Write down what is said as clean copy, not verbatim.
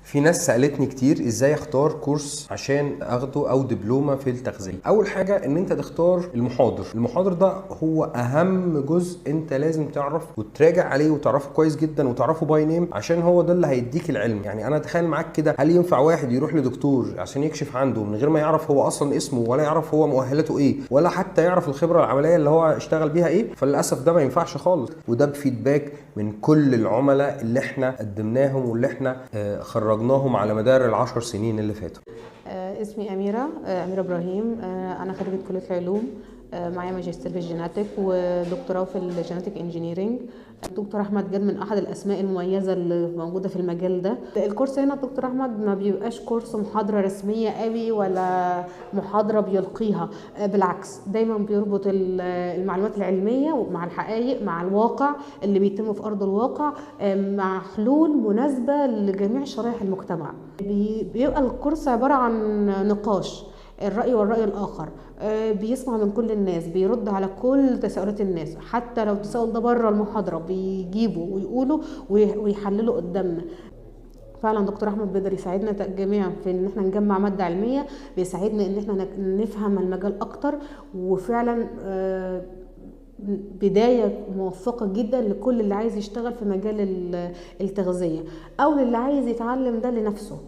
في ناس سألتني كتير ازاي اختار كورس عشان اخده او دبلومة في التغذية. اول حاجة ان انت تختار المحاضر ده هو اهم جزء انت لازم تعرف وتراجع عليه وتعرفه كويس جدا وتعرفه باي نيم، عشان هو ده اللي هيديك العلم. يعني انا اتخيل معاك كده، هل ينفع واحد يروح لدكتور عشان يكشف عنده من غير ما يعرف هو اصلا اسمه، ولا يعرف هو مؤهلاته ايه، ولا حتى يعرف الخبرة العملية اللي هو اشتغل بيها ايه؟ فللاسف ده ما ينفعش خالص. وده بفيدباك من كل العملاء اللي احنا قدمناهم واللي احنا خرجناهم على مدار ال10 سنين اللي فاتوا. اسمي أميرة إبراهيم. أنا خريجة كلية العلوم. معايا ماجستير في الجيناتيك ودكتوراه في الجيناتيك انجينيرينج. الدكتور احمد جاد من احد الاسماء المميزه اللي موجوده في المجال ده. الكورس هنا الدكتور احمد ما بيبقاش كورس محاضره رسميه قوي ولا محاضره بيلقيها، بالعكس دايما بيربط المعلومات العلميه مع الحقائق، مع الواقع اللي بيتم في ارض الواقع، مع حلول مناسبه لجميع شرائح المجتمع. بيبقى الكورس عباره عن نقاش الرأي والرأي الآخر، بيسمع من كل الناس، بيرد على كل تساؤلات الناس، حتى لو التساؤل ده بره المحاضرة بيجيبوا ويقولوا ويحللوا قدامنا. فعلا دكتور احمد بيقدر يساعدنا جميعا في ان احنا نجمع ماده علميه، بيساعدنا ان احنا نفهم المجال اكتر، وفعلا بدايه موفقه جدا لكل اللي عايز يشتغل في مجال التغذيه او للي عايز يتعلم ده لنفسه.